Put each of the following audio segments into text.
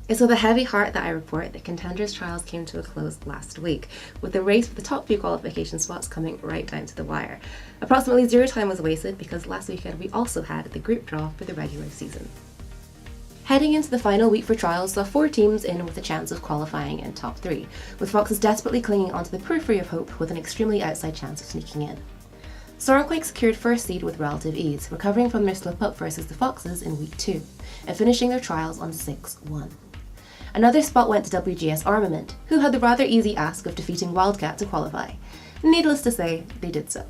It's with a heavy heart that I report that Contenders Trials came to a close last week, with the race for the top few qualification spots coming right down to the wire. Approximately zero time was wasted because last weekend we also had the group draw for the regular season. Heading into the final week for Trials saw 4 teams in with a chance of qualifying in top 3, with Foxes desperately clinging onto the periphery of hope with an extremely outside chance of sneaking in. Stormquake secured first seed with relative ease, recovering from their slip-up versus the Foxes in week 2, and finishing their trials on 6-1. Another spot went to WGS Armament, who had the rather easy ask of defeating Wildcat to qualify. Needless to say, they did so.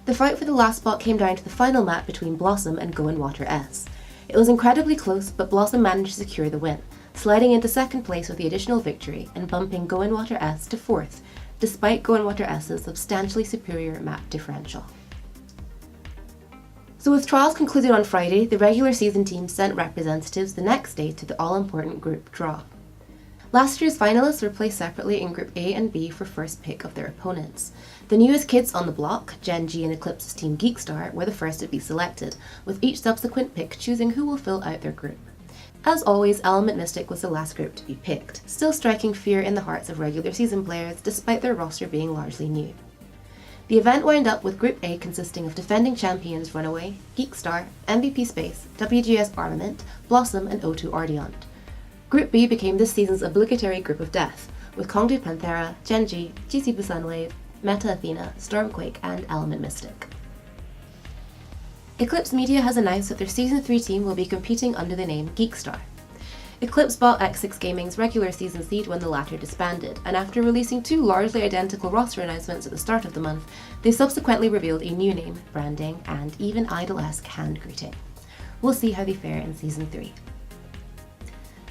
The fight for the last spot came down to the final map between Blossom and Goldwaters. It was incredibly close, but Blossom managed to secure the win, sliding into second place with the additional victory and bumping Goldwaters to 4th, despite Goldwaters' substantially superior map differential. So with trials concluded on Friday, the regular season team sent representatives the next day to the all-important group draw. Last year's finalists were placed separately in Group A and B for first pick of their opponents. The newest kids on the block, Gen G and Eclipse's team Geekstar, were the first to be selected, with each subsequent pick choosing who will fill out their group. As always, Element Mystic was the last group to be picked, still striking fear in the hearts of regular season players despite their roster being largely new. The event wound up with Group A consisting of defending champions RunAway, Geekstar, MVP Space, WGS Armament, Blossom and O2 Ardeont. Group B became this season's obligatory group of death, with Conda Panthera, Gen G, GC Busan Wave, Meta Athena, Stormquake and Element Mystic. Eclipse Media has announced that their Season 3 team will be competing under the name Geekstar. Eclipse bought X6 Gaming's regular season seed when the latter disbanded, and after releasing 2 largely identical roster announcements at the start of the month, they subsequently revealed a new name, branding, and even idol-esque hand greeting. We'll see how they fare in Season 3.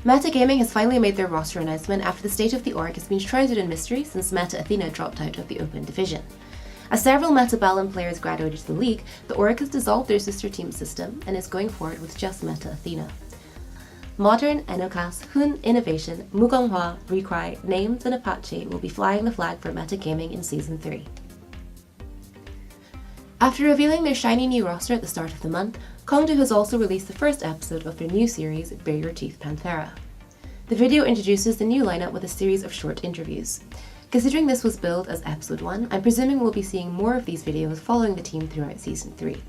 Metagaming has finally made their roster announcement after the state of the org has been shrouded in mystery since Meta Athena dropped out of the Open Division. As several Meta Ballon players graduated to the league, the org has dissolved their sister team system and is going forward with just Meta Athena. Modern, Enokas, Hun, Innovation, Mugonghwa, Recry, Names, and Apache will be flying the flag for Metagaming in Season 3. After revealing their shiny new roster at the start of the month, Conda has also released the first episode of their new series, Bare Your Teeth Panthera. The video introduces the new lineup with a series of short interviews. Considering this was billed as Episode 1, I'm presuming we'll be seeing more of these videos following the team throughout Season 3.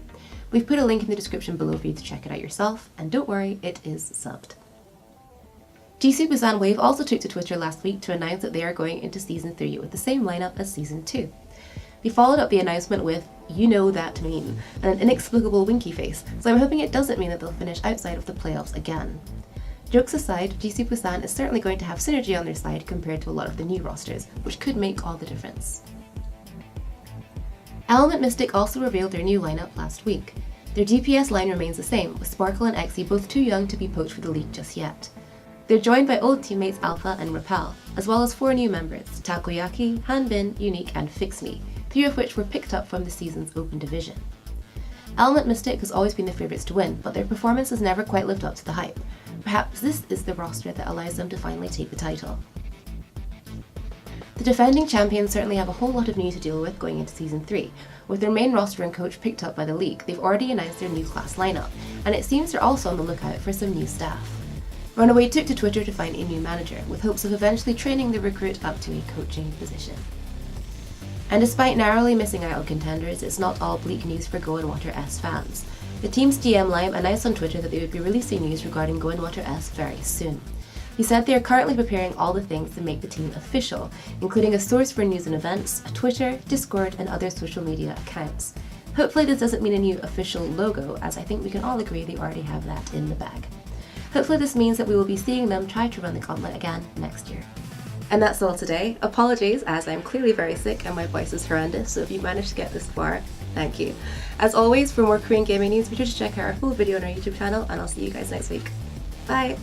We've put a link in the description below for you to check it out yourself, and don't worry, it is subbed. GC Busan Wave also took to Twitter last week to announce that they are going into Season 3 with the same lineup as Season 2. They followed up the announcement with, "You know that meme," and an inexplicable winky face, so I'm hoping it doesn't mean that they'll finish outside of the playoffs again. Jokes aside, GC Busan is certainly going to have synergy on their side compared to a lot of the new rosters, which could make all the difference. Element Mystic also revealed their new lineup last week. Their DPS line remains the same, with Sparkle and Exy both too young to be poached for the league just yet. They're joined by old teammates Alpha and Repel, as well as 4 new members, Takoyaki, Hanbin, Unique and Fixme, 3 of which were picked up from the season's Open Division. Element Mystic has always been the favourites to win, but their performance has never quite lived up to the hype. Perhaps this is the roster that allows them to finally take the title. The defending champions certainly have a whole lot of news to deal with going into Season 3. With their main roster and coach picked up by the league, they've already announced their new class lineup, and it seems they're also on the lookout for some new staff. RunAway took to Twitter to find a new manager, with hopes of eventually training the recruit up to a coaching position. And despite narrowly missing out on Contenders, it's not all bleak news for Goldwaters fans. The team's DM Lime announced on Twitter that they would be releasing news regarding Goldwaters very soon. He said they are currently preparing all the things to make the team official, including a source for news and events, a Twitter, Discord, and other social media accounts. Hopefully this doesn't mean a new official logo, as I think we can all agree they already have that in the bag. Hopefully this means that we will be seeing them try to run the gauntlet again next year. And that's all today. Apologies, as I'm clearly very sick and my voice is horrendous, so if you've managed to get this far, thank you. As always, for more Korean gaming news, be sure to check out our full video on our YouTube channel, and I'll see you guys next week. Bye!